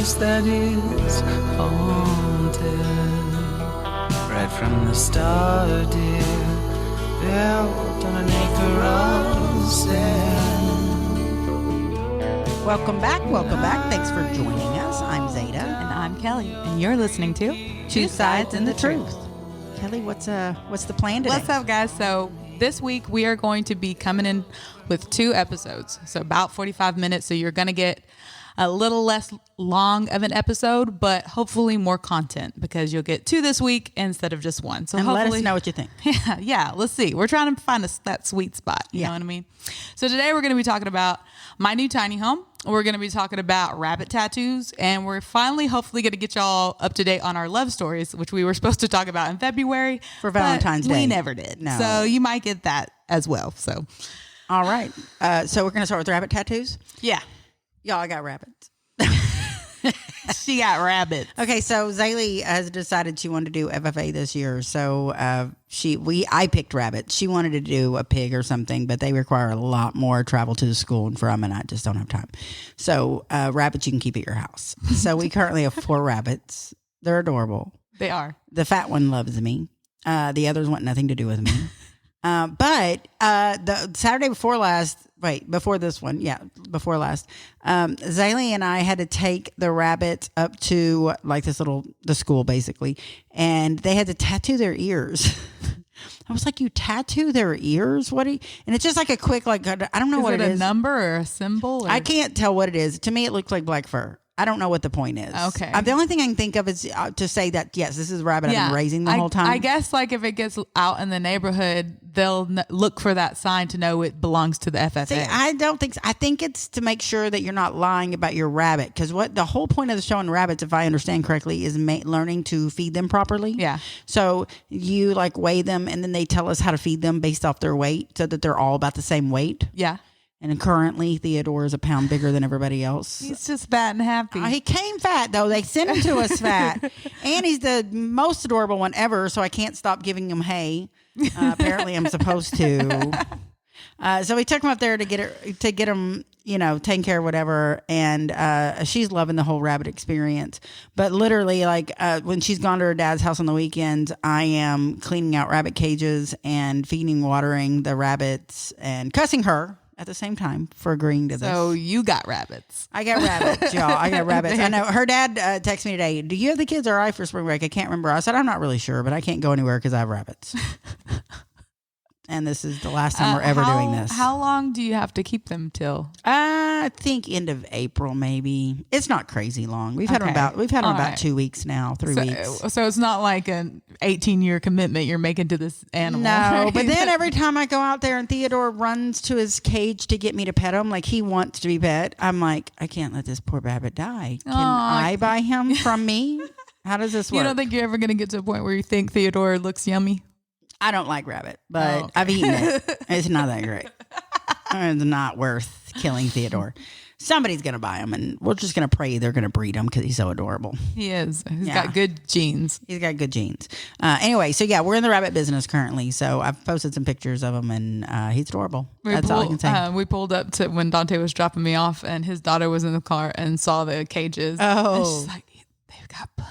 place that is haunted. Right from the start, dear, built on an acre of sand. Welcome back. Thanks for joining us. I'm Zada. And I'm Kelly. And you're listening to Two Sides and the Truth. Kelly, what's the plan today? What's up, guys? So this week we are going to be coming in with 2 episodes. So about 45 minutes. So you're going to get a little less long of an episode, but hopefully more content because you'll get 2 this week instead of just 1. So and hopefully, let us know what you think. Yeah, let's see. We're trying to find that sweet spot. You know what I mean? So today we're going to be talking about my new tiny home. We're going to be talking about rabbit tattoos, and we're finally hopefully going to get y'all up to date on our love stories, which we were supposed to talk about in February for Valentine's Day. We never did. No. So you might get that as well. So, all right. So we're going to start with rabbit tattoos. Yeah. Y'all, I got rabbits. She got rabbits. Okay, so Zaylee has decided she wanted to do FFA this year. So I picked rabbits. She wanted to do a pig or something, but they require a lot more travel to the school and from, and I just don't have time. So rabbits you can keep at your house. So we currently have 4 rabbits. They're adorable. They are. The fat one loves me. The others want nothing to do with me. But the Saturday before last, before this one, before last, Zaylee and I had to take the rabbits up to like the school basically, and they had to tattoo their ears. I was like, you tattoo their ears? And it's just like a quick, I don't know what it is. Is it a number or a symbol? Or? I can't tell what it is. To me, it looks like black fur. I don't know what the point is. Okay. The only thing I can think of is to say that, yes, this is a rabbit I've been raising the whole time. I guess if it gets out in the neighborhood, they'll look for that sign to know it belongs to the FFA. See, I don't think so. I think it's to make sure that you're not lying about your rabbit. Because what the whole point of the showing rabbits, if I understand correctly, is learning to feed them properly. Yeah. So you weigh them and then they tell us how to feed them based off their weight so that they're all about the same weight. Yeah. And currently, Theodore is a pound bigger than everybody else. He's just fat and happy. He came fat, though. They sent him to us fat. And he's the most adorable one ever, so I can't stop giving him hay. Apparently, I'm supposed to. So we took him up there to get him, taken care of, whatever. And she's loving the whole rabbit experience. But literally, when she's gone to her dad's house on the weekends, I am cleaning out rabbit cages and feeding, watering the rabbits, and cussing her at the same time for agreeing to this. So you got rabbits. I got rabbits, y'all. I got rabbits. I know. Her dad texted me today, do you have the kids or I for spring break? I can't remember. I said, I'm not really sure, but I can't go anywhere because I have rabbits. And this is the last time we're ever doing this. How long do you have to keep them till? I think end of April, maybe. It's not crazy long. We've had them about 2 weeks now, 3 weeks. So it's not like an 18-year commitment you're making to this animal. No, right? But then every time I go out there and Theodore runs to his cage to get me to pet him, like he wants to be pet, I'm like, I can't let this poor rabbit die. Can I buy him from me? How does this work? You don't think you're ever going to get to a point where you think Theodore looks yummy? I don't like rabbit, but I've eaten it. It's not that great. It's not worth killing Theodore. Somebody's going to buy him, and we're just going to pray they're going to breed him because he's so adorable. He is. He's got good genes. He's got good genes. Anyway, so we're in the rabbit business currently. So I've posted some pictures of him, and he's adorable. That's all I can say. We pulled up to when Dante was dropping me off, and his daughter was in the car and saw the cages. Oh. And she's like, they've got bunnies.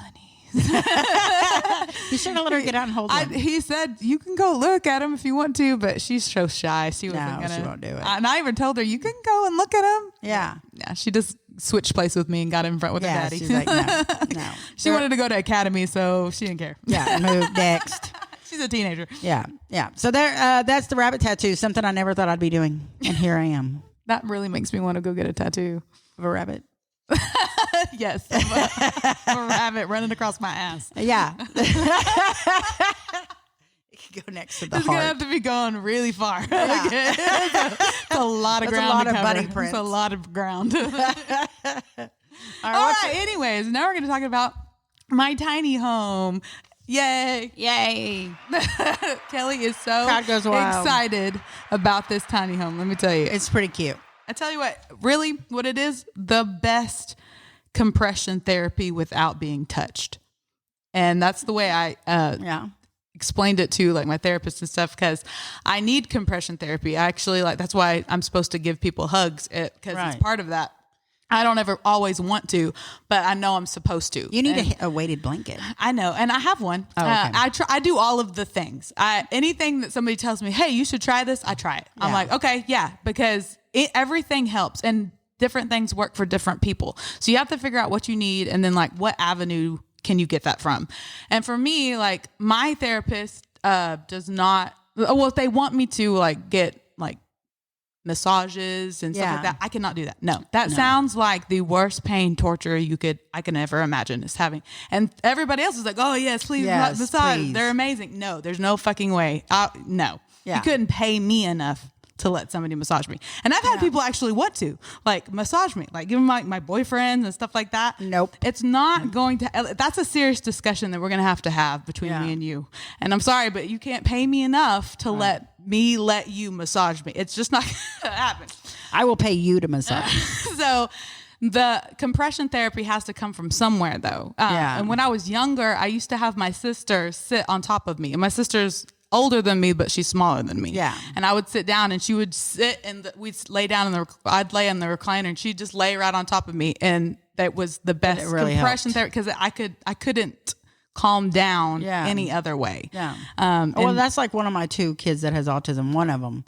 You should have let her get out and hold him. He said, you can go look at him if you want to, but she's so shy. She won't do it. And I even told her, you can go and look at him. Yeah. Yeah. She just switched place with me and got in front with her daddy. She's like, no. She wanted to go to academy, so she didn't care. Yeah. Move next. She's a teenager. Yeah. Yeah. So that's the rabbit tattoo, something I never thought I'd be doing. And here I am. That really makes me want to go get a tattoo of a rabbit. Yes, a rabbit running across my ass. Yeah. It could go next to the it's heart. It's going to have to be going really far. Yeah. It's a lot of ground. A lot to of cover. bunny prints. It's a lot of ground. All right. Anyways, now we're going to talk about my tiny home. Yay. Yay. Kelly is so Crowd goes wild. Excited about this tiny home. Let me tell you. It's pretty cute. I tell you what it is, the best compression therapy without being touched. And that's the way I explained it to my therapist and stuff, because I need compression therapy. I actually that's why I'm supposed to give people hugs because it's part of that. I don't ever always want to, but I know I'm supposed to. You need a weighted blanket. I know, and I have one. Oh, okay. I do all of the things. Anything that somebody tells me, hey, you should try this, I try it. I'm Yeah. like, okay, yeah, because everything helps, and different things work for different people. So you have to figure out what you need, and then like what avenue can you get that from? And for me, like my therapist does not. Well, if they want me to like get like massages and stuff Yeah. like that, I cannot do that. No, that sounds like the worst pain torture I can ever imagine is having. And everybody else is like, oh yes, please Yes, massage. please. They're amazing. No, there's no fucking way. No, Yeah. you couldn't pay me enough to let somebody massage me. And I've had people actually want to like massage me, like even my boyfriends and stuff like that. Nope. It's not going to, that's a serious discussion that we're going to have between Yeah. me and you. And I'm sorry, but you can't pay me enough to let you massage me. It's just not going to happen. I will pay you to massage. So the compression therapy has to come from somewhere though. Yeah. And when I was younger, I used to have my sister sit on top of me, and my sister's older than me, but she's smaller than me. Yeah. And I would sit down and she would sit and we'd lay down I'd lay in the recliner and she'd just lay right on top of me. And that was the best really compression therapy because I couldn't calm down any other way. Yeah. And that's like one of my 2 kids that has autism. One of them,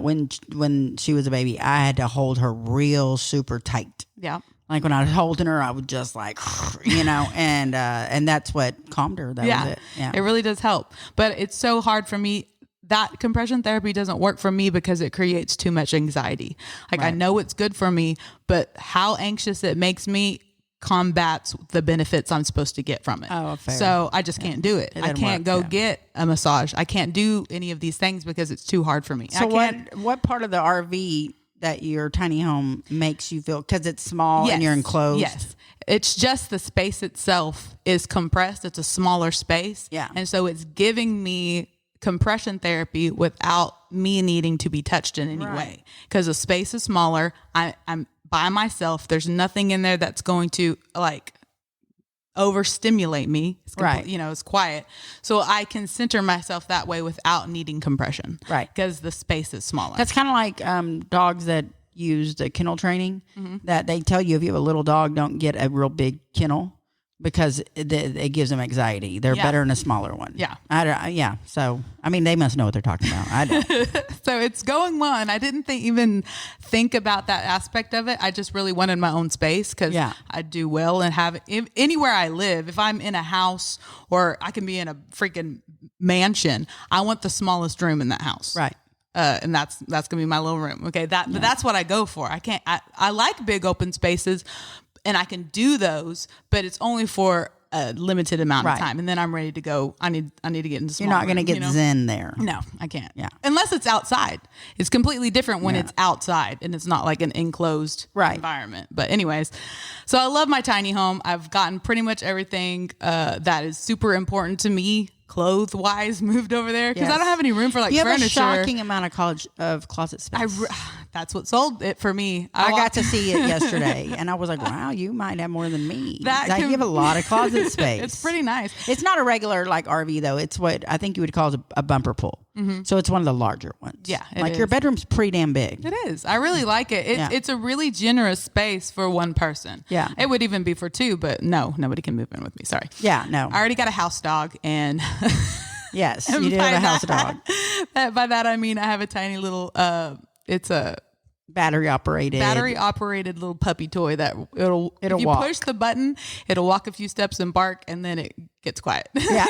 when she was a baby, I had to hold her real super tight. yeah. Like when I was holding her, I would just like, and that's what calmed her. That was it. Yeah. It really does help. But it's so hard for me. That compression therapy doesn't work for me because it creates too much anxiety. Like I know it's good for me, but how anxious it makes me combats the benefits I'm supposed to get from it. Oh, fair. So I just can't do it. I doesn't can't work, go get a massage. I can't do any of these things because it's too hard for me. So what part of the RV that your tiny home makes you feel, because it's small and you're enclosed? Yes. It's just the space itself is compressed. It's a smaller space. Yeah. And so it's giving me compression therapy without me needing to be touched in any way. Because the space is smaller. I'm by myself. There's nothing in there that's going to like overstimulate me. It's it's quiet. So I can center myself that way without needing compression. Right. Because the space is smaller. That's kind of like dogs that use the kennel training, that they tell you if you have a little dog, don't get a real big kennel because it gives them anxiety. They're better in a smaller one. Yeah. So, I mean, they must know what they're talking about. I don't. So it's going well. And I didn't even think about that aspect of it. I just really wanted my own space because I do well and have anywhere I live. If I'm in a house or I can be in a freaking mansion, I want the smallest room in that house. Right. And that's gonna be my little room. Okay. But that's what I go for. I like big open spaces and I can do those, but it's only for a limited amount of time. And then I'm ready to go. I need to get into small You're not going to room, get zen there. No, I can't. Yeah. Unless it's outside. It's completely different when it's outside and it's not like an enclosed environment. But anyways, so I love my tiny home. I've gotten pretty much everything that is super important to me clothes wise moved over there because I don't have any room for like you furniture. have a shocking amount of closet space. That's what sold it for me. I got to see it yesterday, and I was like, "Wow, you might have more than me." You have a lot of closet space. It's pretty nice. It's not a regular like RV though. It's what I think you would call a bumper pull. So it's one of the larger ones. Yeah, like your bedroom's pretty damn big. It is. I really like it. It's a really generous space for one person. Yeah, it would even be for 2, but no, nobody can move in with me. Sorry. Yeah, no. I already got a house dog, and yes, you do have a house dog. By that I mean I have a tiny little. It's a battery operated little puppy toy that it'll if you walk. push the button, it'll walk a few steps and bark, and then it gets quiet. Yeah,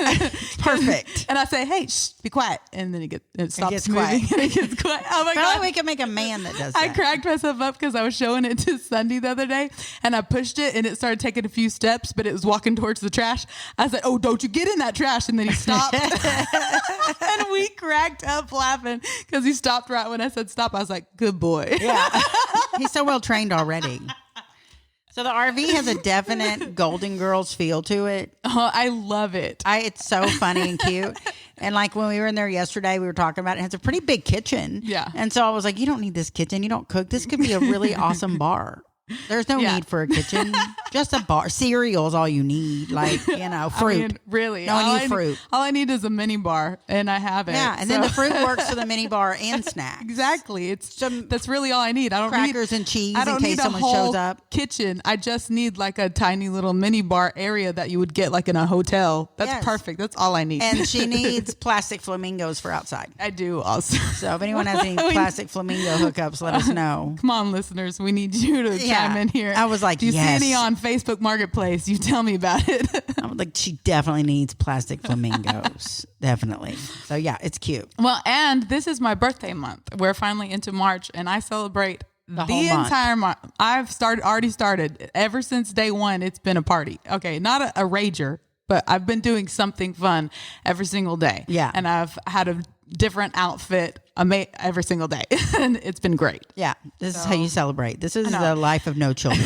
perfect. And I say, "Hey, shh, be quiet," and then it stops gets moving. quiet. And it gets quiet. Oh my Probably god! we could make a man that does I that. cracked myself up because I was showing it to Sunday the other day, and I pushed it, and it started taking a few steps, but it was walking towards the trash. I said, "Oh, don't you get in that trash!" And then he stopped, and we cracked up laughing because he stopped right when I said stop. I was like, "Good boy." Yeah, he's so well trained already. So the RV has a definite Golden Girls feel to it. Oh, I love it. It's so funny and cute. And like when we were in there yesterday, we were talking about it. It's a pretty big kitchen. Yeah. And so I was like, you don't need this kitchen. You don't cook. This could be a really awesome bar. There's no Yeah. need for a kitchen. Just a bar. Cereal is all you need. Like, fruit. I mean, really. No, I need fruit. All I need is a mini bar, and I have it. Yeah, and then the fruit works for the mini bar and snacks. Exactly. Some That's really all I need. I don't crackers need and cheese I don't in case need a someone whole shows up. kitchen. I just need like a tiny little mini bar area that you would get like in a hotel. That's Yes. perfect. That's all I need. And she needs plastic flamingos for outside. I do also. So if anyone has any plastic flamingo hookups, let us know. Come on, listeners. We need you to chime in here. I was like, do you yes. see any on Facebook Marketplace? You tell me about it. I was like, she definitely needs plastic flamingos. Definitely. So yeah, it's cute. Well, and this is my birthday month. We're finally into March, and I celebrate the whole month. entire month. I've already started. Ever since day one, it's been a party. Okay, not a rager, but I've been doing something fun every single day. Yeah. And I've had a different outfit every single day, and it's been great. Yeah, this is how you celebrate. This is know. the life of no children.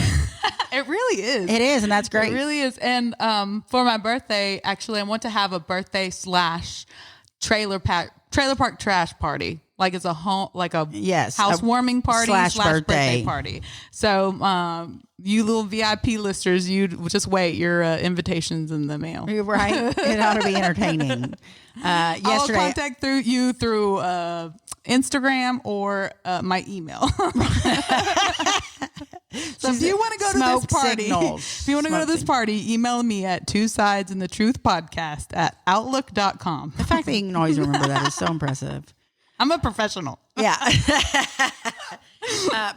It really is. It is, and that's great. It really is. And for my birthday, actually, I want to have a birthday / trailer park trash party. Like it's a home, like a Yes, housewarming party slash / birthday birthday. party. So you little VIP listeners, you just wait your invitations in the mail. You're right. It ought to be entertaining. I'll Yesterday, contact you through Instagram or my email. So if you want to go to this Smoke party, signals. if you want to go to Smoke this party, email me at 2sidesinthetruthpodcast@outlook.com. the fact that you can always remember that is so impressive. I'm a professional. Yeah.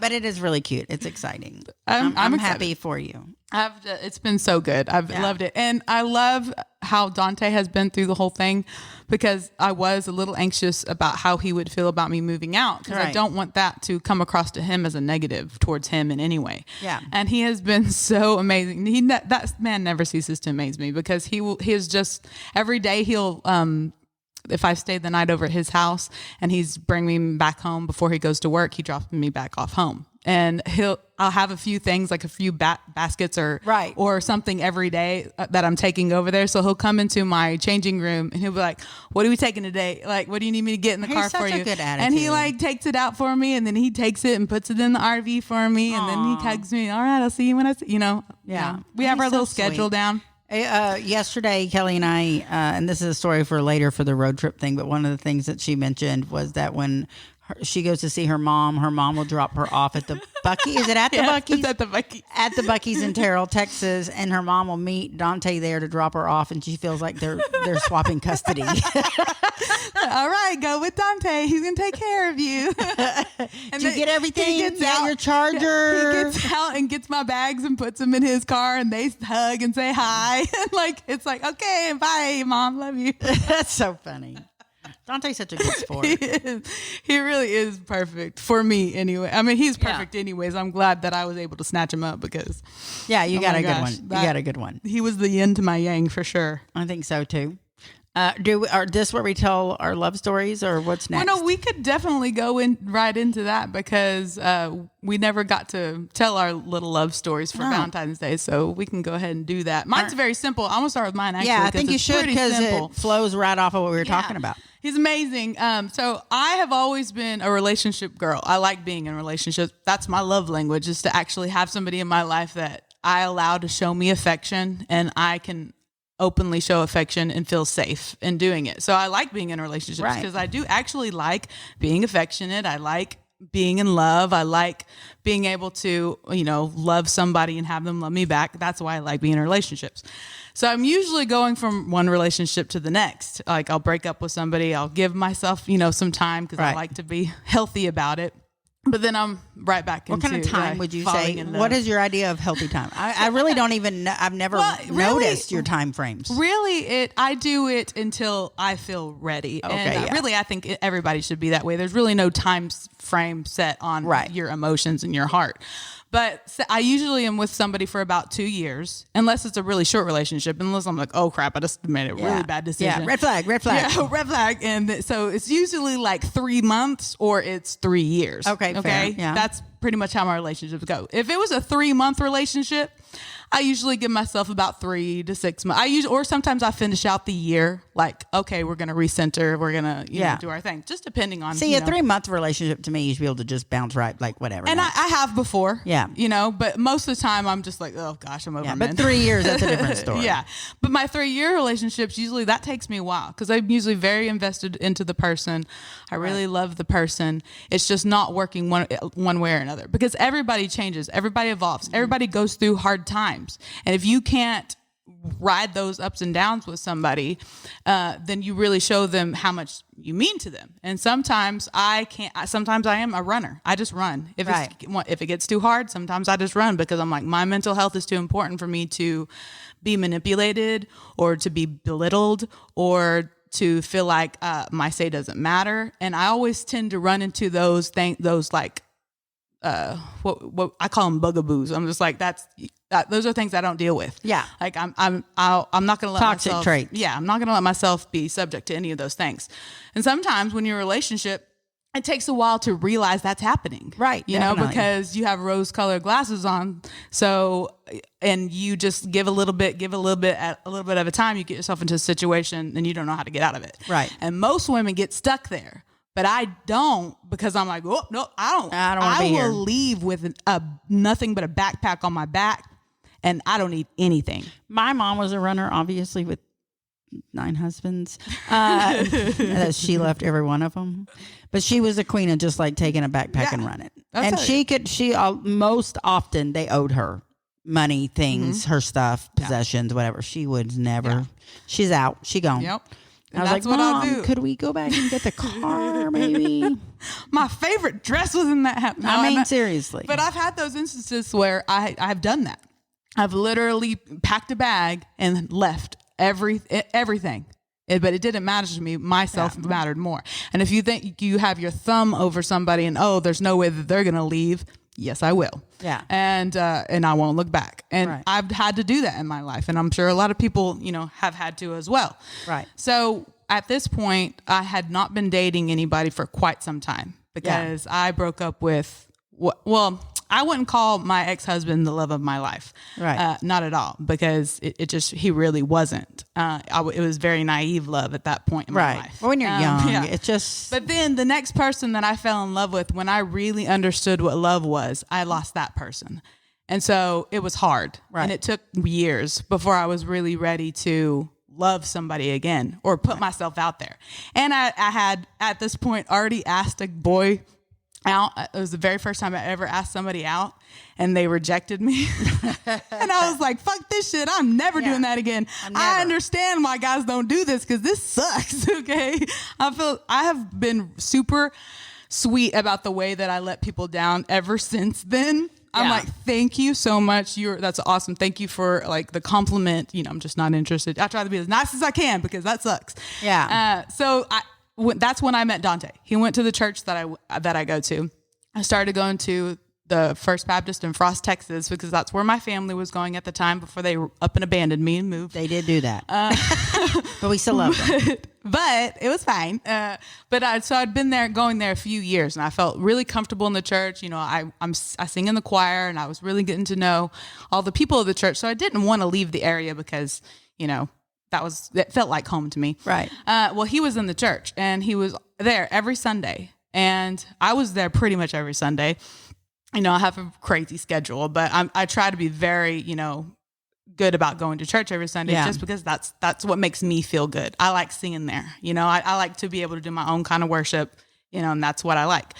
But it is really cute. It's exciting. I'm excited. happy for you. It's been so good. I've loved it. And I love how Dante has been through the whole thing, because I was a little anxious about how he would feel about me moving out, because I Right. don't want that to come across to him as a negative towards him in any way. Yeah. And he has been so amazing. That man never ceases to amaze me, because he is just every day he'll if I stayed the night over at his house and he's bringing me back home before he goes to work, he drops me back off home. And I'll have a few things, like a few baskets or Right. or something every day that I'm taking over there. So he'll come into my changing room and he'll be like, "What are we taking today? Like, what do you need me to get in the He's car such for a you?" good And he attitude. like takes it out for me, and then he takes it and puts it in the RV for me, and then he hugs me. "All right, I'll see you when I see Yeah. We have He's our so little schedule sweet. down. Yesterday, Kelly and I, and this is a story for later for the road trip thing, but one of the things that she mentioned was that when she goes to see her mom will drop her off at the Bucky. Is it at the Yes, Bucky's? it's at the Buc-ee's. At the Bucky's in Terrell, Texas, and her mom will meet Dante there to drop her off, and she feels like they're swapping custody. All right, go with Dante. He's gonna take care of you. Did you get everything? He gets Yeah, out. your charger. He gets out and gets my bags and puts them in his car, and they hug and say hi. It's like, okay, bye, mom, love you. That's so funny. Dante's such a good sport. He really is perfect for me anyway. I mean, he's perfect anyways. I'm glad that I was able to snatch him up, because Yeah, you oh got my a good gosh, one. You got a good one. he was the yin to my yang for sure. I think so too. Are this where we tell our love stories, or what's next? Well, no, we could definitely go right into that, because we never got to tell our little love stories for No. Valentine's Day, so we can go ahead and do that. Mine's very simple. I'm gonna start with mine. Actually, Yeah, I 'cause think you it's should, pretty because simple. it flows right off of what we were talking about. He's amazing. So I have always been a relationship girl. I like being in relationships. That's my love language, is to actually have somebody in my life that I allow to show me affection, and I can openly show affection and feel safe in doing it. So I like being in relationships, Right. because I do actually like being affectionate. I like being in love. I like being able to, love somebody and have them love me back. That's why I like being in relationships. So I'm usually going from one relationship to the next. Like, I'll break up with somebody. I'll give myself, some time, because I Right. like to be healthy about it. But then I'm right back into What kind of time would you falling say? in love. What is your idea of healthy time? I really don't even know. I've never Well, really- noticed your time frames. Really, I do it until I feel ready. Okay, And yeah. really, I think everybody should be that way. There's really no time frame set on Right. your emotions and your heart. But I usually am with somebody for about 2 years, unless it's a really short relationship, unless I'm like, oh crap, I just made a really bad decision. Yeah, red flag, red flag. Yeah, red flag. And so it's usually like 3 months or it's 3 years. Okay, fair, yeah. That's pretty much how my relationships go. If it was a 3-month relationship, I usually give myself about 3 to 6 months. Or sometimes I finish out the year. Like, okay, we're going to recenter. We're going to you know, do our thing. Just depending on. See, a 3-month relationship to me, you should be able to just bounce right, like whatever. And I have before. Yeah. You know, but most of the time I'm just like, oh gosh, I'm over Yeah, men. but 3 years, that's a different story. Yeah. But my 3-year relationships, usually that takes me a while because I'm usually very invested into the person. I really love the person. It's just not working one way or another because everybody changes. Everybody evolves. Everybody goes through hard times. And if you can't ride those ups and downs with somebody, then you really show them how much you mean to them. And sometimes I can't. Sometimes I am a runner. I just run. If it gets too hard, sometimes I just run because I'm like, my mental health is too important for me to be manipulated or to be belittled or to feel like my say doesn't matter. And I always tend to run into those like what I call them bugaboos. I'm just like those are things I don't deal with. Yeah. Like I'm not going to let toxic myself, traits. Yeah, I'm not going to let myself be subject to any of those things. And sometimes when you're in a relationship, it takes a while to realize that's happening. Right. You know, because you have rose-colored glasses on. So, and you just give a little bit at a little bit of a time, you get yourself into a situation and you don't know how to get out of it. Right. And most women get stuck there. But I don't because I'm like, oh, no, I don't want to be here. I will leave with nothing but a backpack on my back and I don't need anything. My mom was a runner, obviously, with 9 husbands. She left every one of them. But she was a queen of just like taking a backpack and running. And most often they owed her money, things, her stuff, possessions, whatever. She would never, she's out, she gone. Yep. I was like, Mom, could we go back and get the car, maybe? My favorite dress was in that house. No, I mean, seriously. But I've had those instances where I've done that. I've literally packed a bag and left everything. But it didn't matter to me. Myself mattered more. And if you think you have your thumb over somebody and, there's no way that they're going to leave, yes, I will. Yeah. And I won't look back. And I've had to do that in my life. And I'm sure a lot of people, have had to as well. Right. So at this point, I had not been dating anybody for quite some time because I broke up with, I wouldn't call my ex-husband the love of my life. Right. Not at all, because he really wasn't. It was very naive love at that point in my life. Well, when you're young, it's just... But then the next person that I fell in love with, when I really understood what love was, I lost that person. And so it was hard. Right. And it took years before I was really ready to love somebody again or put myself out there. And I had, at this point, already asked a boy out. It was the very first time I ever asked somebody out and they rejected me. And I was like, fuck this shit. I'm never doing that again. I understand why guys don't do this because this sucks. Okay. I have been super sweet about the way that I let people down ever since then. I'm like, thank you so much. That's awesome. Thank you for like the compliment. I'm just not interested. I try to be as nice as I can because that sucks. Yeah. That's when I met Dante. He went to the church that I go to. I started going to the First Baptist in Frost, Texas, because that's where my family was going at the time before they up and abandoned me and moved. They did do that. But we still love them. But it was fine. So I'd been going there a few years, and I felt really comfortable in the church. I sing in the choir, and I was really getting to know all the people of the church. So I didn't want to leave the area because, it felt like home to me. Right. Well, he was in the church and he was there every Sunday and I was there pretty much every Sunday. I have a crazy schedule, but I try to be very, good about going to church every Sunday just because that's what makes me feel good. I like singing there. I like to be able to do my own kind of worship, and that's what I like.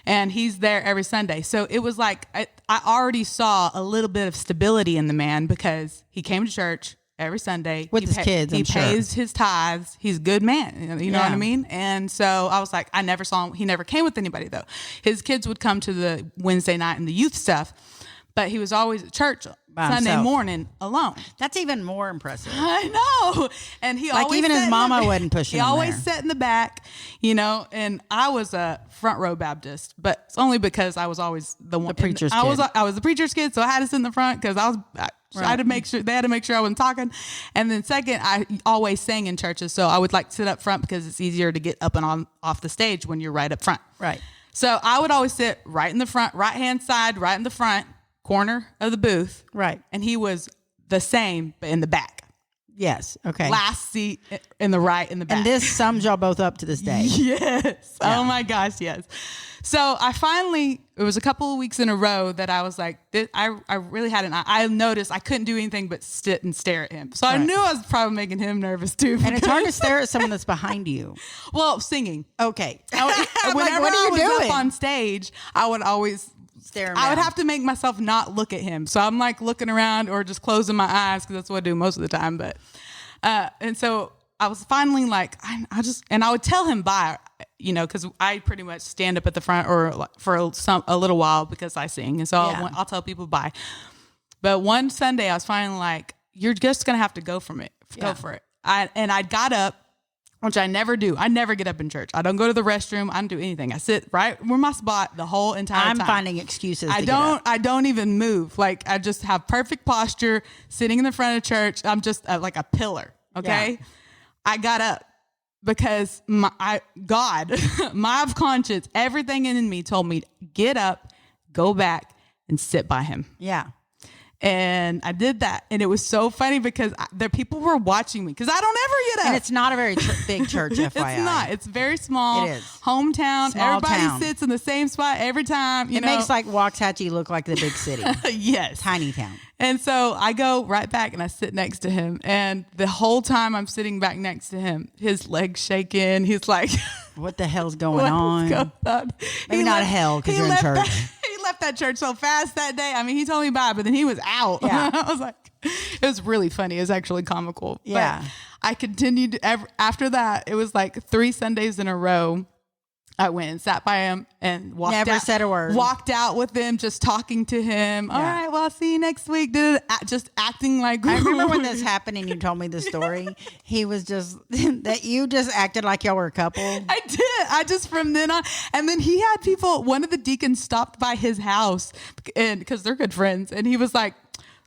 And he's there every Sunday. So it was like, I already saw a little bit of stability in the man because he came to church every Sunday with his kids. He pays his tithes. He's a good man. You know what I mean? And so I was like, I never saw him. He never came with anybody though. His kids would come to the Wednesday night and the youth stuff, but he was always at church Sunday morning alone. That's even more impressive. I know. And he like always even his mama wasn't pushing him. He always sat in the back, and I was a front row Baptist, but it's only because I was always the one. The preacher's kid. I was the preacher's kid, so I had to sit in the front because I had to make sure they had to make sure I wasn't talking. And then second, I always sang in churches, so I would like sit up front because it's easier to get up and off the stage when you're right up front. Right. So I would always sit right in the front, right hand side, right in the front corner of the booth. Right. And he was the same, but in the back. Yes. Okay. Last seat in the right in the back. And this sums y'all both up to this day. Yes. Yeah. Oh my gosh, yes. So it was a couple of weeks in a row that I was like, I really I noticed I couldn't do anything but sit and stare at him. So I Right. knew I was probably making him nervous too. And it's hard to stare at someone that's behind you. Well, singing. Okay. Whenever what are you I was doing? up on stage, I would always Stare him I would down. have to make myself not look at him. So I'm like looking around or just closing my eyes because that's what I do most of the time. But and so I was finally like, I would tell him bye, because I pretty much stand up at the front or like for a little while because I sing, and so Yeah. I'll tell people bye. But one Sunday I was finally like, you're just gonna have to go for it. Yeah. Go for it. I got up. Which I never do. I never get up in church. I don't go to the restroom. I don't do anything. I sit right where my spot the whole entire time. I'm finding excuses. I to get up. don't even move. Like I just have perfect posture, sitting in the front of church. I'm just like a pillar. Okay. Yeah. I got up because God, my conscience, everything in me told me get up, go back, and sit by him. Yeah. And I did that, and it was so funny because the people were watching me because I don't ever get up. And it's not a very big church, FYI. It's not. It's very small. It is. Hometown. Small Everybody town. sits in the same spot every time. It makes like Waxahachie look like the big city. yes. Tiny town. And so I go right back and I sit next to him. And the whole time I'm sitting back next to him, his legs shaking. He's like, What the hell's going "What's on? going on?" Maybe not hell because you're in church. He left that church so fast that day. I mean, he told me bye, but then he was out. Yeah. I was like, it was really funny. It was actually comical. Yeah. But I continued after that. It was like 3 Sundays in a row. I went and sat by him and walked Never out. said a word. Walked out with him, just talking to him. All Yeah. right, well, I'll see you next week. Just acting like. I remember when this happened and you told me the story. He was just that you just acted like y'all were a couple. I did. I just from then on, and then he had people. One of the deacons stopped by his house, and because they're good friends, and he was like,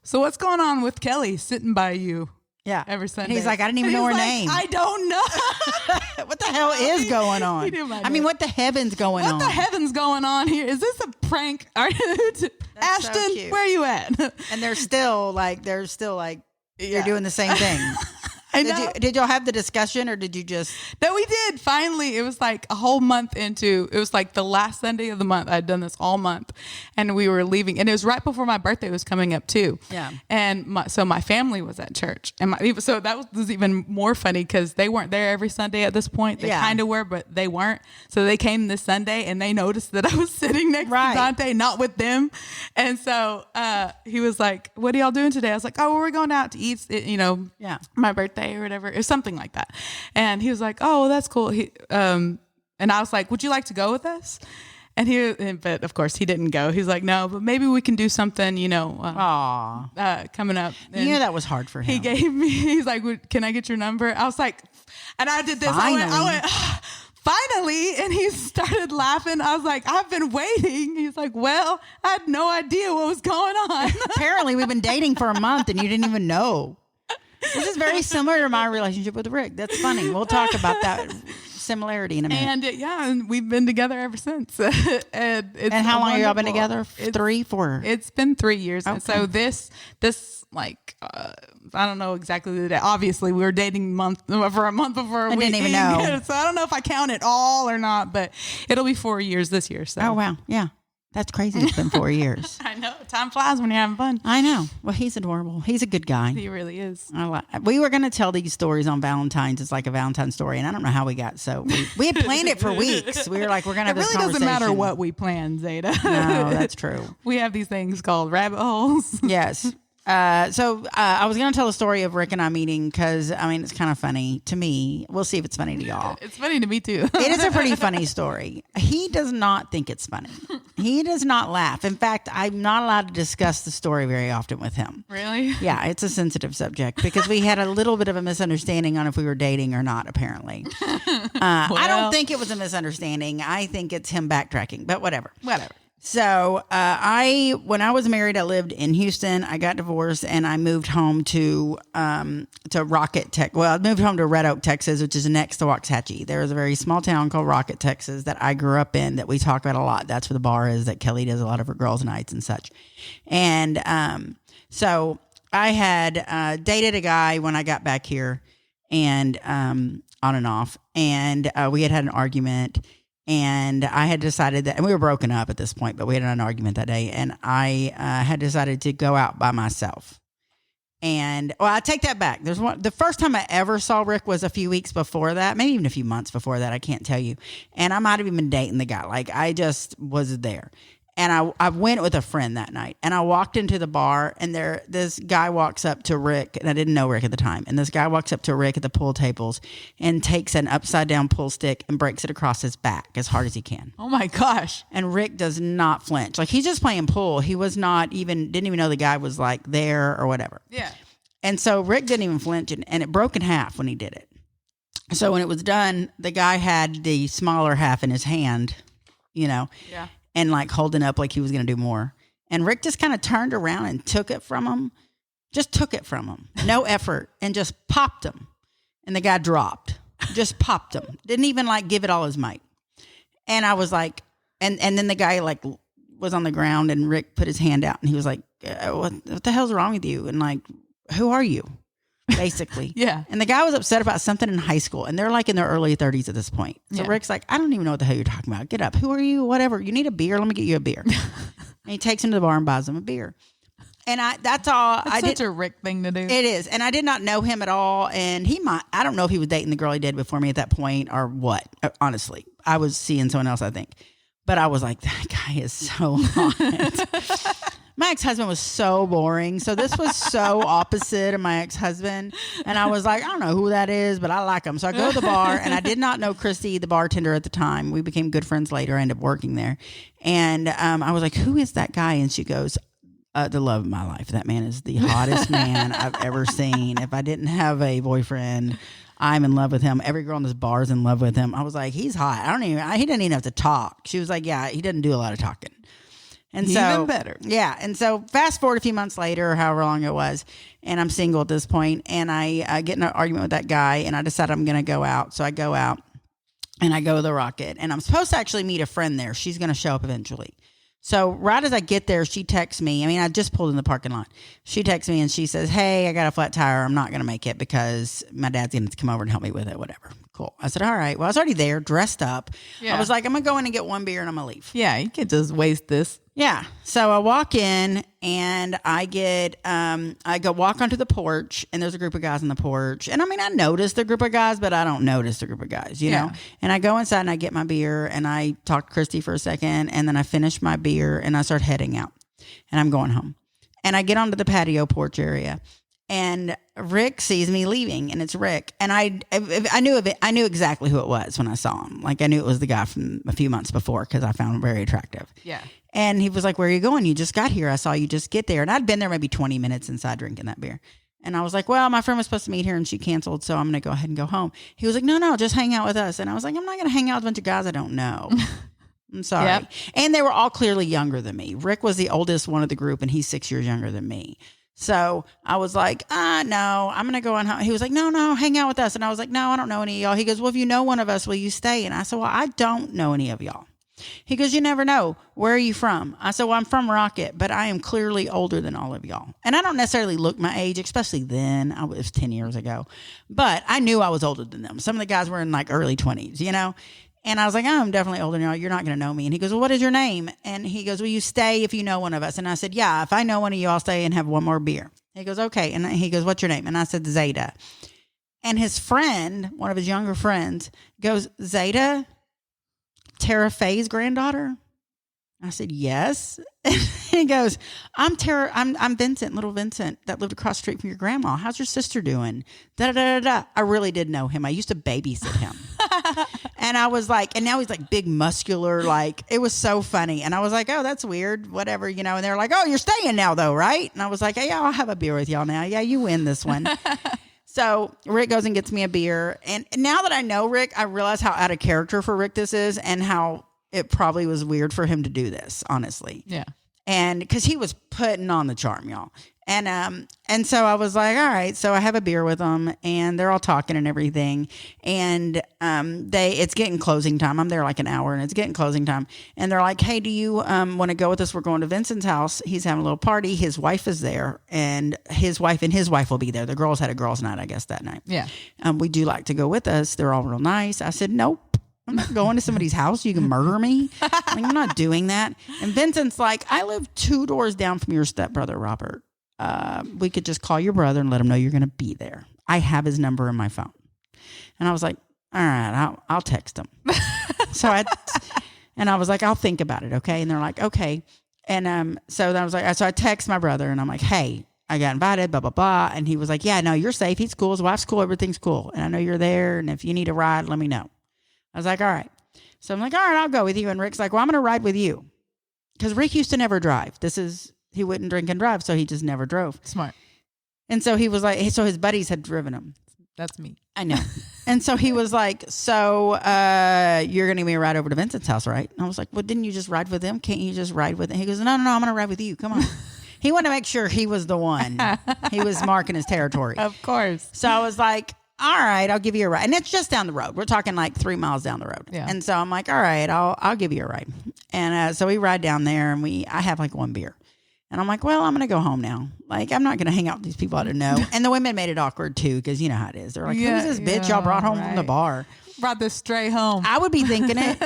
"So what's going on with Kelly sitting by you?" Yeah. Every Sunday. And he's like, I didn't even And know her he's like, name. I don't know. What the hell is going on? He knew my I mean, name. what the heavens going on? What the heavens going on here? Is this a prank? Are you, Ashton, cute. where you at? And they're still like Yeah. you're doing the same thing. I know. Did y'all have the discussion or did you just? No, we did. Finally, it was like a whole month into, it was like the last Sunday of the month. I'd done this all month and we were leaving. And it was right before my birthday was coming up too. Yeah. And so my family was at church. And so that was even more funny because they weren't there every Sunday at this point. They Yeah. kind of were, but they weren't. So they came this Sunday and they noticed that I was sitting next Right. to Dante, not with them. And so he was like, what are y'all doing today? I was like, oh, we're going out to eat, Yeah. my birthday or whatever. It was something like that. And he was like, oh, that's cool. And I was like, would you like to go with us? But of course he didn't go. He's like, no, but maybe we can do something, Aw. coming up. You knew that was hard for him. He gave me, he's like, can I get your number? I was like, and I did this. I went, finally. And he started laughing. I was like, I've been waiting. He's like, well, I had no idea what was going on. Apparently, we've been dating for a month and you didn't even know. This is very similar to my relationship with Rick. That's funny. We'll talk about that similarity in a minute. And and we've been together ever since. And how long have y'all been wonderful. together? 3, 4? It's been 3 years. And Okay. so this like, I don't know exactly the day. Obviously, we were dating for a month before I we didn't even know. So I don't know if I count it all or not, but it'll be 4 years this year. So. Oh, wow. Yeah. That's crazy. It's been 4 years. I know. Time flies when you're having fun. I know. Well, he's adorable. He's a good guy. He really is. We were going to tell these stories on Valentine's. It's like a Valentine's story, and I don't know how we got so. We had planned it for weeks. We were like, we're going to have It this really doesn't conversation. matter what we plan, Zada. No, that's true. We have these things called rabbit holes. Yes. So I was going to tell the story of Rick and I meeting because, I mean, it's kind of funny to me. We'll see if it's funny to y'all. It's funny to me, too. It is a pretty funny story. He does not think it's funny. He does not laugh. In fact, I'm not allowed to discuss the story very often with him. Really? Yeah, it's a sensitive subject because we had a little bit of a misunderstanding on if we were dating or not, apparently. I Well. don't think it was a misunderstanding. I think it's him backtracking, but whatever. Whatever. So when I was married, I lived in Houston. I got divorced and I moved home to Rocket, Tech. Well, I moved home to Red Oak, Texas, which is next to Waxahachie. There is a very small town called Rocket, Texas that I grew up in that we talk about a lot. That's where the bar is that Kelly does a lot of her girls' nights and such. And so I had dated a guy when I got back here, and on and off, and we had an argument, and I had decided that, and we were broken up at this point, but we had an argument that day, and I had decided to go out by myself. And I take that back. The first time I ever saw Rick was a few weeks before that, maybe even a few months before that. I can't tell you. And I might have even been dating the guy. Like, I just was there. And I went with a friend that night, and I walked into the bar, and this guy walks up to Rick, and I didn't know Rick at the time. And this guy walks up to Rick at the pool tables and takes an upside down pool stick and breaks it across his back as hard as he can. Oh my gosh. And Rick does not flinch. Like, he's just playing pool. He was didn't even know the guy was like there or whatever. Yeah. And so Rick didn't even flinch, and it broke in half when he did it. So when it was done, the guy had the smaller half in his hand, Yeah. And like holding up like he was going to do more. And Rick just kind of turned around and took it from him. Just took it from him. No effort. And just popped him. And the guy dropped. Just popped him. Didn't even like give it all his might. And I was like, and then the guy like was on the ground, and Rick put his hand out, and he was like, what the hell's wrong with you? And like, who are you? Basically. Yeah. And the guy was upset about something in high school, and they're like in their early 30s at this point. So Rick's like, I don't even know what the hell you're talking about. Get up. Who are you? Whatever. You need a beer? Let me get you a beer. And he takes him to the bar and buys him a beer. And that's all. That's such a Rick thing to do. It is. And I did not know him at all. And I don't know if he was dating the girl he did before me at that point or what. Honestly, I was seeing someone else, I think. But I was like, that guy is so hot. My ex-husband was so boring. So this was so opposite of my ex-husband. And I was like, I don't know who that is, but I like him. So I go to the bar, and I did not know Christy, the bartender at the time. We became good friends later. I ended up working there. And I was like, who is that guy? And she goes, the love of my life. That man is the hottest man I've ever seen. If I didn't have a boyfriend, I'm in love with him. Every girl in this bar is in love with him. I was like, he's hot. He didn't even have to talk. She was like, yeah, he didn't do a lot of talking. And so, even better. Yeah. And so fast forward a few months later, or however long it was, and I'm single at this point, and I get in an argument with that guy, and I decide I'm going to go out. So I go out, and I go to the Rocket, and I'm supposed to actually meet a friend there. She's going to show up eventually. So right as I get there, she texts me. I mean, I just pulled in the parking lot. She texts me and she says, hey, I got a flat tire. I'm not going to make it because my dad's going to come over and help me with it, whatever. Cool. I said, all right. Well, I was already there, dressed up. Yeah. I was like, I'm going to go in and get one beer and I'm going to leave. Yeah, you can't just waste this. Yeah. So I walk in and I go walk onto the porch, and there's a group of guys on the porch. And I mean, I noticed the group of guys, but I don't notice the group of guys, you know? And I go inside and I get my beer, and I talk to Christy for a second, and then I finish my beer and I start heading out, and I'm going home. And I get onto the patio porch area, and Rick sees me leaving, and it's Rick. And I knew exactly who it was when I saw him. Like, I knew it was the guy from a few months before because I found him very attractive. Yeah. And he was like, where are you going? You just got here. I saw you just get there. And I'd been there maybe 20 minutes inside drinking that beer. And I was like, well, my friend was supposed to meet here and she canceled, so I'm going to go ahead and go home. He was like, no, just hang out with us. And I was like, I'm not going to hang out with a bunch of guys I don't know. I'm sorry. Yep. And they were all clearly younger than me. Rick was the oldest one of the group, and he's 6 years younger than me. So I was like, no, I'm going to go on home. He was like, no, hang out with us. And I was like, no, I don't know any of y'all. He goes, well, if you know one of us, will you stay? And I said, well, I don't know any of y'all. He goes, you never know. Where are you from? I said, well, I'm from Rocket, but I am clearly older than all of y'all. And I don't necessarily look my age, especially then. I was 10 years ago. But I knew I was older than them. Some of the guys were in like early 20s, you know? And I was like, I'm definitely older than y'all. You're not going to know me. And he goes, well, what is your name? And he goes, will you stay if you know one of us? And I said, yeah, if I know one of you, I'll stay and have one more beer. He goes, okay. And he goes, what's your name? And I said, Zada. And his friend, one of his younger friends, goes, Zada, Tara Faye's granddaughter? I said, yes. And he goes, I'm Vincent, little Vincent, that lived across the street from your grandma. How's your sister doing? Da-da-da-da-da. I really did know him. I used to babysit him. And I was like, and now he's like big, muscular, like, it was so funny. And I was like, oh, that's weird, whatever, you know. And they're like, oh, you're staying now though, right? And I was like, hey, yeah, I'll have a beer with y'all now. Yeah, you win this one. So Rick goes and gets me a beer. And now that I know Rick, I realize how out of character for Rick this is, and how it probably was weird for him to do this, honestly. Yeah. And because he was putting on the charm, y'all. And so I was like, all right. So I have a beer with them, and they're all talking and everything. And it's getting closing time. I'm there like an hour, and it's getting closing time. And they're like, hey, do you want to go with us? We're going to Vincent's house. He's having a little party. His wife is there, and his wife will be there. The girls had a girls' night, I guess, that night. Yeah. Would you like to go with us? They're all real nice. I said, nope. I'm not going to somebody's house. You can murder me. Like, I'm not doing that. And Vincent's like, I live 2 doors down from your stepbrother, Robert. We could just call your brother and let him know you're going to be there. I have his number in my phone. And I was like, all right, I'll text him. And I was like, I'll think about it. Okay. And they're like, okay. And, so then I was like, so I text my brother and I'm like, hey, I got invited, blah, blah, blah. And he was like, yeah, no, you're safe. He's cool. His wife's cool. Everything's cool. And I know you're there. And if you need a ride, let me know. I was like, all right. So I'm like, all right, I'll go with you. And Rick's like, well, I'm going to ride with you. Because Rick used to never drive. He wouldn't drink and drive, so he just never drove. Smart. And so he was like, so his buddies had driven him. That's me. I know. And so he was like, so you're going to give me a ride over to Vincent's house, right? And I was like, well, didn't you just ride with him? Can't you just ride with him? He goes, no, I'm going to ride with you. Come on. He wanted to make sure he was the one. He was marking his territory. Of course. So I was like, all right, I'll give you a ride. And it's just down the road. We're talking like 3 miles down the road. Yeah. And so I'm like, all right, I'll give you a ride. And so we ride down there and I have like 1 beer. And I'm like, well, I'm going to go home now. Like, I'm not going to hang out with these people I don't know. And the women made it awkward too, because you know how it is. They're like, who's this bitch y'all brought home from the bar? Brought this stray home. I would be thinking it,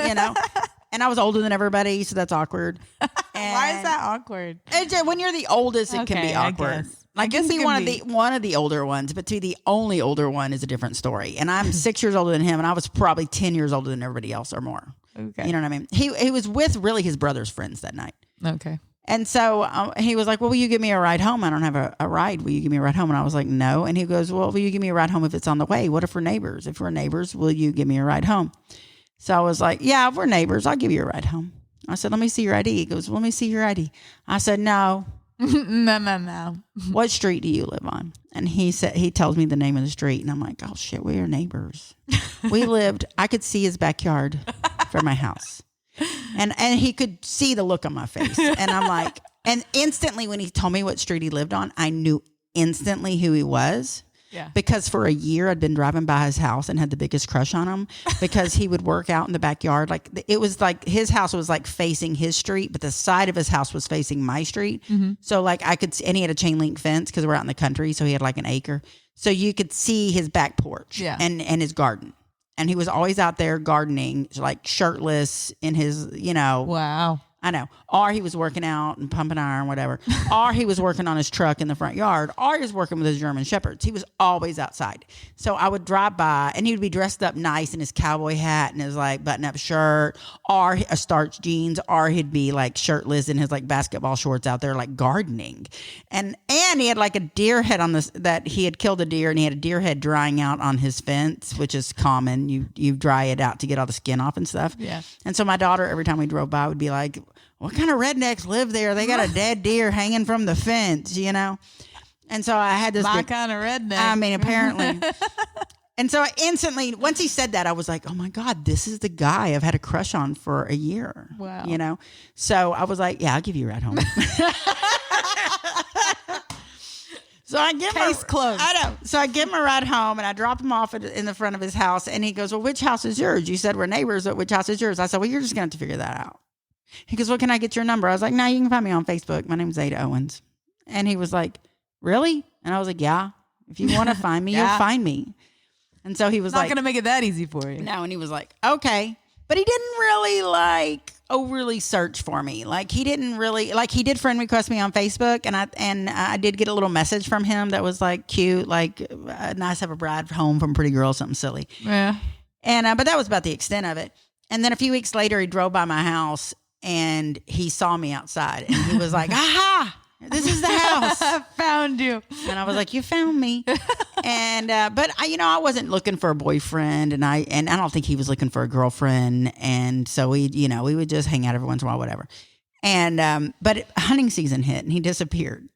And I was older than everybody, so that's awkward. And Why is that awkward? when you're the oldest, it can be awkward. I guess you can be one of the older ones, but to be the only older one is a different story. And I'm 6 years older than him, and I was probably 10 years older than everybody else or more. Okay. You know what I mean? He was with really his brother's friends that night. Okay. And so he was like, well, will you give me a ride home? I don't have a ride. Will you give me a ride home? And I was like, no. And he goes, well, will you give me a ride home if it's on the way? What if we're neighbors? If we're neighbors, will you give me a ride home? So I was like, yeah, if we're neighbors, I'll give you a ride home. I said, let me see your ID. He goes, well, let me see your ID. I said, no. No. What street do you live on? And he tells me the name of the street. And I'm like, oh, shit, we are neighbors. I could see his backyard from my house. And he could see the look on my face. And I'm like, and instantly when he told me what street he lived on, I knew instantly who he was. Yeah. Because for a year I'd been driving by his house and had the biggest crush on him because he would work out in the backyard. Like it was like his house was like facing his street, but the side of his house was facing my street. Mm-hmm. So like I could, and he had a chain link fence because we're out in the country. So he had like an acre. So you could see his back porch and his garden. And he was always out there gardening, like shirtless in his, Wow. I know. Or he was working out and pumping iron, whatever. Or he was working on his truck in the front yard. Or he was working with his German Shepherds. He was always outside. So I would drive by and he would be dressed up nice in his cowboy hat and his like button up shirt or a starched jeans. Or he'd be like shirtless in his like basketball shorts out there like gardening. And he had like a deer head on this, that he had killed a deer and he had a deer head drying out on his fence, which is common. You dry it out to get all the skin off and stuff. Yeah. And so my daughter, every time we drove by, would be like, what kind of rednecks live there? They got a dead deer hanging from the fence, And so I had this. My kind of redneck. I mean, apparently. And so I instantly, once he said that, I was like, oh my God, this is the guy I've had a crush on for a year. Wow. So I was like, yeah, I'll give you a ride home. So I give Case closed. I know. So I give him a ride home and I drop him off in the front of his house. And he goes, well, which house is yours? You said we're neighbors, but which house is yours? I said, well, you're just going to have to figure that out. He goes, well, can I get your number? I was like, no, you can find me on Facebook. My name's Zada Owens. And he was like, really? And I was like, yeah. If you want to find me, you'll find me. And so he was not going to make it that easy for you. No. And he was like, okay. But he didn't really overly search for me. Like he didn't really, he did friend request me on Facebook. And I did get a little message from him that was like cute, like nice to have a bride home from Pretty Girl, something silly. Yeah. And, but that was about the extent of it. And then a few weeks later, he drove by my house and he saw me outside and he was like, aha, this is the house. I found you. And I was like, you found me. And, but I wasn't looking for a boyfriend and I don't think he was looking for a girlfriend. And so we would just hang out every once in a while, whatever. And, but hunting season hit and he disappeared.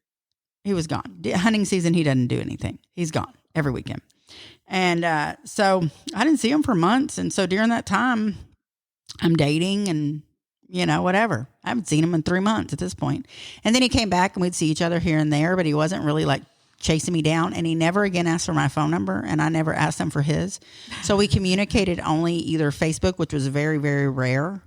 He was gone. Hunting season, he doesn't do anything. He's gone every weekend. And, so I didn't see him for months. And so during that time I'm dating and, whatever. I haven't seen him in 3 months at this point. And then he came back and we'd see each other here and there, but he wasn't really like chasing me down. And he never again asked for my phone number, and I never asked him for his. So we communicated only either Facebook, which was very, very rare,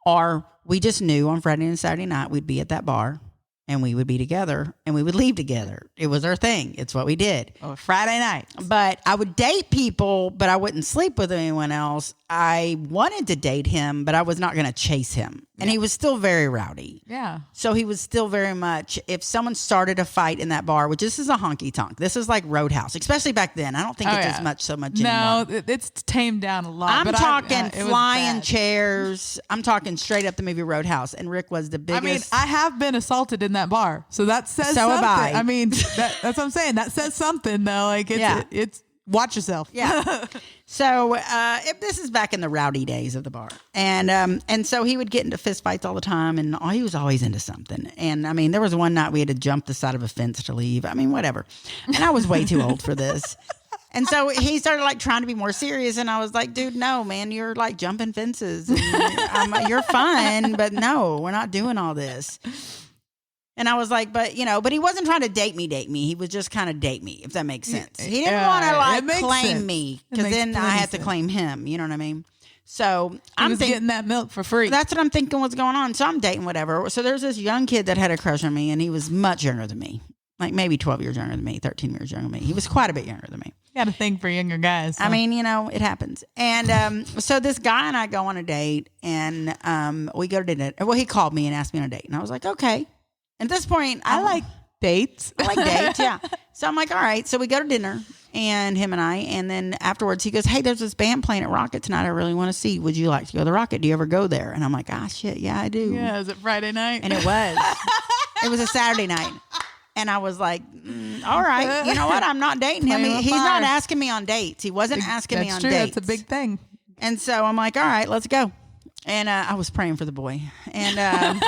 or we just knew on Friday and Saturday night we'd be at that bar. And we would be together and we would leave together. It was our thing. It's what we did. Oh, Friday night. But I would date people, but I wouldn't sleep with anyone else. I wanted to date him, but I was not going to chase him. And he was still very rowdy. Yeah. So he was still very much, if someone started a fight in that bar, which this is a honky tonk. This is like Roadhouse, especially back then. I don't think it's as much so much anymore. No, it's tamed down a lot. I'm but talking it was flying bad. chairs. I'm talking straight up the movie Roadhouse. And Rick was the biggest. I have been assolted in that bar. So that says So something. have I. That's what I'm saying. That says something though. Like it's watch yourself. Yeah. So this is back in the rowdy days of the bar, and so he would get into fist fights all the time, and he was always into something. And I mean, there was one night we had to jump the side of a fence to leave. I mean, whatever. And I was way too old for this. And so he started like trying to be more serious, and I was like, "Dude, no, man, you're like jumping fences. And you're fun, but no, we're not doing all this." And I was like, but he wasn't trying to date me. He was just kind of date me, if that makes sense. He didn't want to like claim me, because then I had to claim him. You know what I mean? So I'm getting that milk for free. That's what I'm thinking was going on. So I'm dating whatever. So there's this young kid that had a crush on me, and he was much younger than me, like maybe 12 years younger than me, 13 years younger than me. He was quite a bit younger than me. Got a thing for younger guys. So. I mean, it happens. And so this guy and I go on a date, and we go to dinner. Well, he called me and asked me on a date, and I was like, okay. At this point, I like dates. I like dates, yeah. So I'm like, all right. So we go to dinner, and him and I, and then afterwards he goes, hey, there's this band playing at Rocket tonight I really want to see. Would you like to go to the Rocket? Do you ever go there? And I'm like, shit, yeah, I do. Yeah, is it Friday night? And it was. It was a Saturday night. And I was like, all right, you know what? I'm not dating him. He's not asking me on dates. He wasn't asking me on true. dates. That's a big thing. And so I'm like, all right, let's go. And I was praying for the boy. And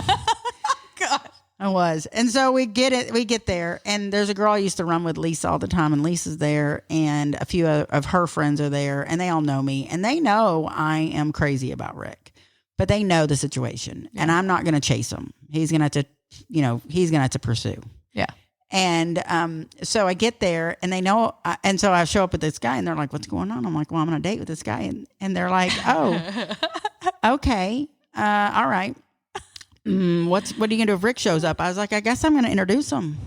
God. I was. And so we get there, and there's a girl I used to run with, Lisa, all the time, and Lisa's there, and a few of her friends are there, and they all know me, and they know I am crazy about Rick, but they know the situation, and I'm not going to chase him. He's going to have to pursue. Yeah. And so I get there, and they know, and so I show up with this guy, and they're like, what's going on? I'm like, well, I'm on a date with this guy, and they're like, oh, okay, all right. What are you gonna do if Rick shows up? I was like, I guess I'm gonna introduce him.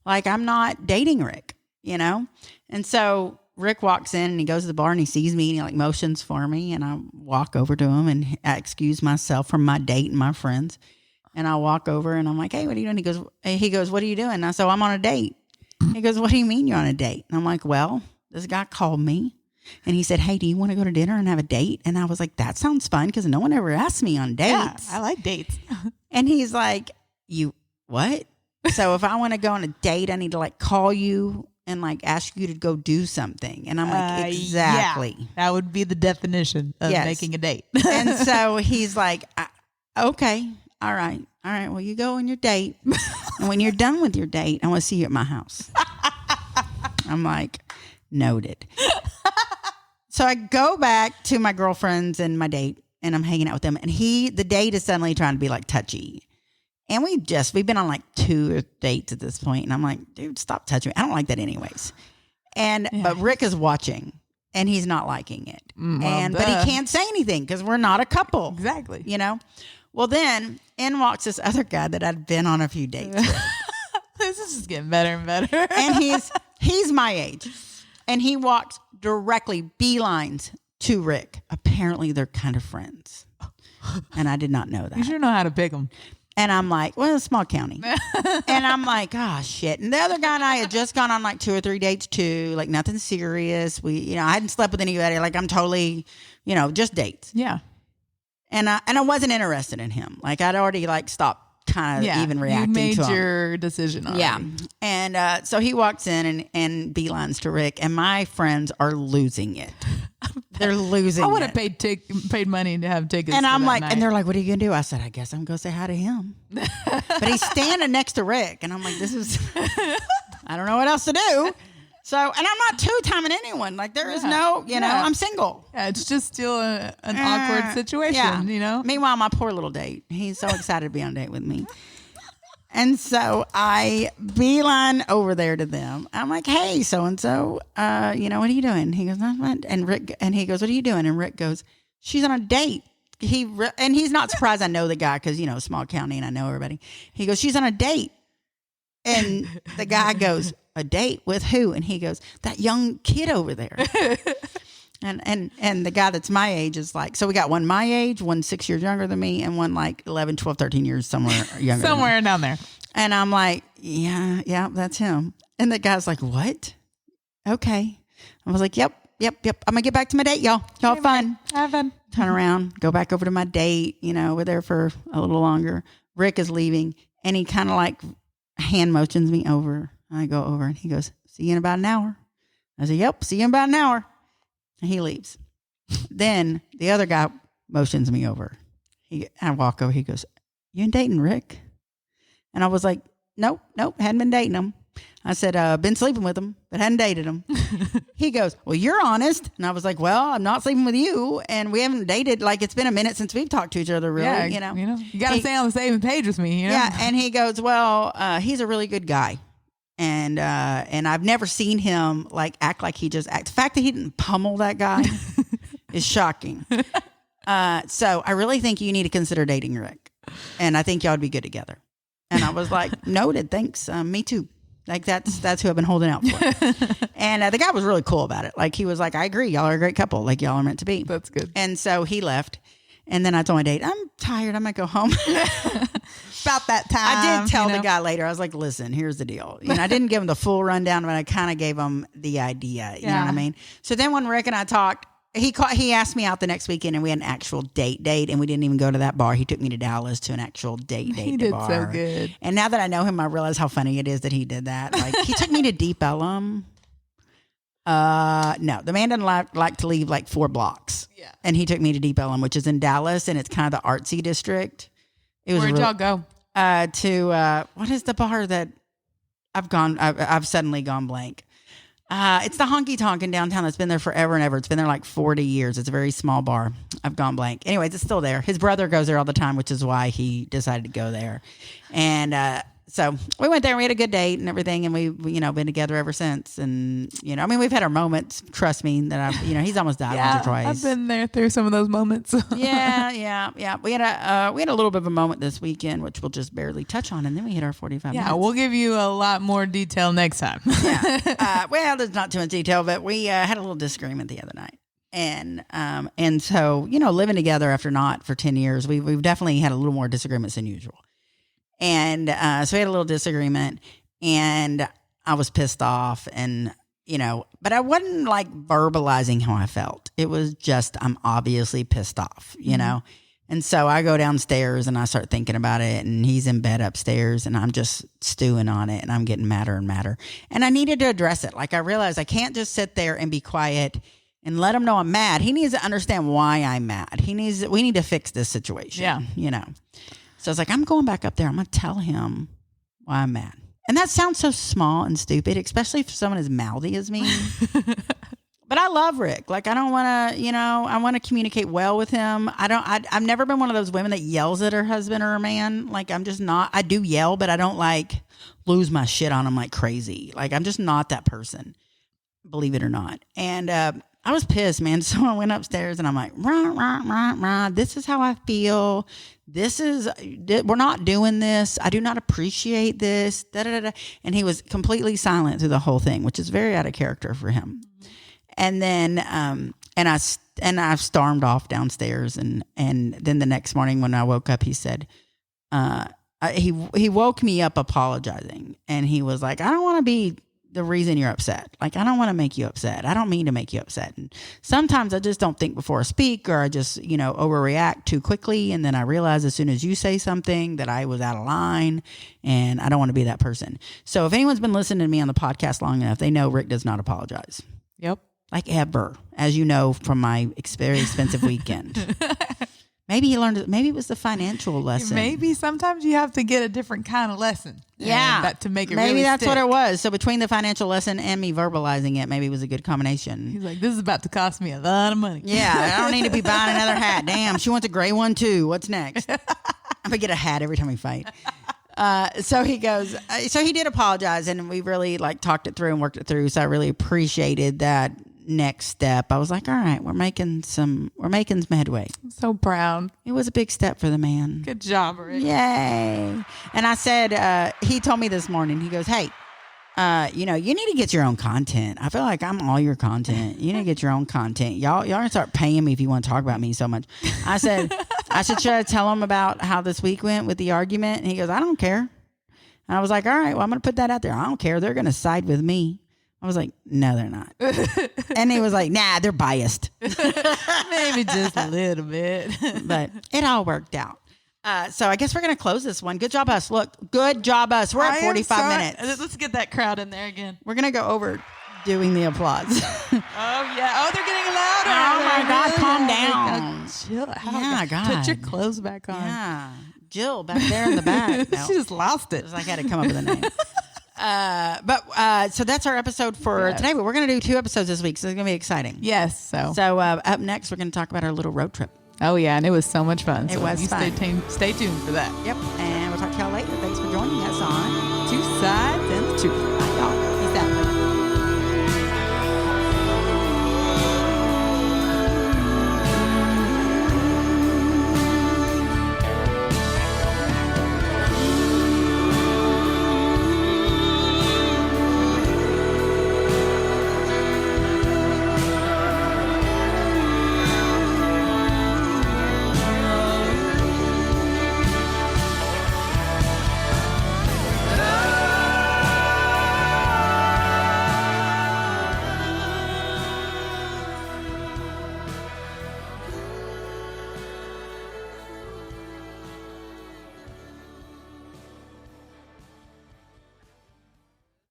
Like, I'm not dating Rick, And so Rick walks in, and he goes to the bar, and he sees me, and he like motions for me, and I walk over to him, and I excuse myself from my date and my friends, and I walk over, and I'm like, hey, what are you doing? He goes, what are you doing? And I said, I'm on a date. He goes, what do you mean you're on a date? And I'm like, well, this guy called me. And he said, hey, do you want to go to dinner and have a date? And I was like, that sounds fun, because no one ever asked me on dates. Yeah, I like dates. And he's like, you what? So if I want to go on a date, I need to like call you and like ask you to go do something. And I'm like, exactly. Yeah, that would be the definition of making a date. And so he's like, okay, all right. Well, you go on your date. And when you're done with your date, I want to see you at my house. I'm like, noted. So I go back to my girlfriends and my date, and I'm hanging out with them. And the date is suddenly trying to be like touchy. And we've been on like 2 dates at this point. And I'm like, dude, stop touching me. I don't like that anyways. But Rick is watching, and he's not liking it. But he can't say anything because we're not a couple. Exactly. Well, then in walks this other guy that I'd been on a few dates with. This is just getting better and better. And he's my age. And he walks directly, beelines to Rick. Apparently, they're kind of friends. And I did not know that. You sure know how to pick them. And I'm like, well, it's a small county. And I'm like, shit. And the other guy and I had just gone on like 2 or 3 dates too. Like nothing serious. I hadn't slept with anybody. Like I'm totally, just dates. Yeah. And I wasn't interested in him. Like I'd already like stopped kind of even reacting to him. You made your decision already. Yeah. And so he walks in and beelines to Rick, and my friends are losing it. They're losing it. I would have paid money to have tickets. And I'm like, night. and they're like, what are you going to do? I said, I guess I'm going to say hi to him. But he's standing next to Rick, and I'm like, I don't know what else to do. So, and I'm not two-timing anyone. Like there is no, I'm single. Yeah, it's just still an awkward situation, Meanwhile, my poor little date, he's so excited to be on a date with me. And so I beeline over there to them. I'm like, hey, so-and-so, what are you doing? He goes, not. And Rick, and he goes, what are you doing? And Rick goes, she's on a date. And he's not surprised I know the guy because, small county and I know everybody. He goes, she's on a date. And the guy goes, a date with who? And he goes, that young kid over there. And the guy that's my age is like, so we got one my age, one 6 years younger than me, and one like 11, 12, 13 years somewhere younger. Somewhere down there. And I'm like, yeah, that's him. And the guy's like, what? Okay. I was like, yep. I'm going to get back to my date, y'all. Y'all have fun. Turn around, go back over to my date. We're there for a little longer. Rick is leaving, and he kind of like hand motions me over. I go over, and he goes, see you in about an hour. I said, yep, see you in about an hour. And he leaves. Then the other guy motions me over. I walk over. He goes, you ain't dating Rick? And I was like, nope, hadn't been dating him. I said, been sleeping with him, but hadn't dated him. He goes, well, you're honest. And I was like, well, I'm not sleeping with you. And we haven't dated. Like, it's been a minute since we've talked to each other, really. You got to stay on the same page with me. Yeah. And he goes, well, he's a really good guy. And I've never seen him like act like he just acts. The fact that he didn't pummel that guy is shocking. So I really think you need to consider dating Rick. And I think y'all would be good together. And I was like, noted. Thanks. Me too. Like that's who I've been holding out for. And the guy was really cool about it. Like he was like, I agree. Y'all are a great couple. Like y'all are meant to be. That's good. And so he left. And then I told my date, I'm tired. I might go home. About that time. I did tell the guy later. I was like, listen, here's the deal. I didn't give him the full rundown, but I kind of gave him the idea. You know what I mean? So then when Rick and I talked, he asked me out the next weekend, and we had an actual date, and we didn't even go to that bar. He took me to Dallas to an actual date He did bar. so good. And now that I know him, I realize how funny it is that he did that. Like he took me to Deep Ellum. No, the man doesn't like to leave like 4 blocks. Yeah. And he took me to Deep Ellum, which is in Dallas, and it's kind of the artsy district. It was Where'd y'all go? To what is the bar that I've suddenly gone blank. It's the Honky Tonk in downtown that's been there forever and ever. It's been there like 40 years. It's a very small bar. I've gone blank. Anyways, it's still there. His brother goes there all the time, which is why he decided to go there. And so we went there and we had a good date and everything. And we've, been together ever since. And, we've had our moments. Trust me that he's almost died once or twice. I've been there through some of those moments. Yeah. We had a little bit of a moment this weekend, which we'll just barely touch on. And then we hit our 45 minutes. Yeah, we'll give you a lot more detail next time. Yeah. Well, there's not too much detail, but we had a little disagreement the other night. And so, living together after not for 10 years, we've definitely had a little more disagreements than usual. And so we had a little disagreement, and I was pissed off, and but I wasn't like verbalizing how I felt. It was just I'm obviously pissed off, And so I go downstairs and I start thinking about it, and he's in bed upstairs, and I'm just stewing on it, and I'm getting madder and madder. And I needed to address it. Like I realized I can't just sit there and be quiet and let him know I'm mad. He needs to understand why I'm mad. We need to fix this situation. Yeah. So I was like, I'm going back up there. I'm going to tell him why I'm mad. And that sounds so small and stupid, especially for someone as mouthy as me. But I love Rick. Like, I don't want to, I want to communicate well with him. I've never been one of those women that yells at her husband or a man. Like, I'm just not. I do yell, but I don't like lose my shit on him like crazy. Like, I'm just not that person, believe it or not. And I was pissed, man. So I went upstairs and I'm like, rah. This is how I feel. We're not doing this. I do not appreciate this. And he was completely silent through the whole thing, which is very out of character for him. And then, and I stormed off downstairs. And then the next morning when I woke up, he said, he woke me up apologizing. And he was like, I don't want to be the reason you're upset. Like, I don't want to make you upset. I don't mean to make you upset. And sometimes I just don't think before I speak, or I just, overreact too quickly. And then I realize as soon as you say something that I was out of line, and I don't want to be that person. So if anyone's been listening to me on the podcast long enough, they know Rick does not apologize. Yep. Like ever, as you know from my very expensive weekend. Maybe he learned. Maybe it was the financial lesson. Maybe sometimes you have to get a different kind of lesson. Yeah, that to make it. Maybe really that's stick. what it was. So between the financial lesson and me verbalizing it, maybe it was a good combination. He's like, this is about to cost me a lot of money. Yeah, I don't need to be buying another hat. Damn, she wants a gray one too. What's next? I'm gonna get a hat every time we fight. So he goes. So he did apologize, and we really like talked it through and worked it through. So I really appreciated that next step. I was like, all right, we're making some headway. I'm so proud. It was a big step for the man. Good job, Rick. Yay! And I said, he told me this morning. He goes, hey. You need to get your own content. I feel like I'm all your content. You need to get your own content. Y'all gonna start paying me if you want to talk about me so much. I said, should I tell him about how this week went with the argument? And he goes, I don't care. And I was like, all right, well, I'm gonna put that out there. I don't care. They're gonna side with me. I was like, no, they're not. And he was like, nah, they're biased. Maybe just a little bit. But it all worked out. So I guess we're going to close this one. Good job, us. Look, good job, us. We're at 45 minutes. Let's get that crowd in there again. We're going to go over doing the applause. Oh, yeah. Oh, they're getting louder. Oh, my God. Really Calm loud. down. Chill out. Yeah, God. Put your clothes back on. Yeah. Jill back there in the back. No. She just lost it. I had to come up with a name. So that's our episode for today. But we're going to do 2 episodes this week. So it's going to be exciting. Yes. So up next, we're going to talk about our little road trip. Oh, yeah. And it was so much fun. It was fun. Stay tuned for that. Yep. And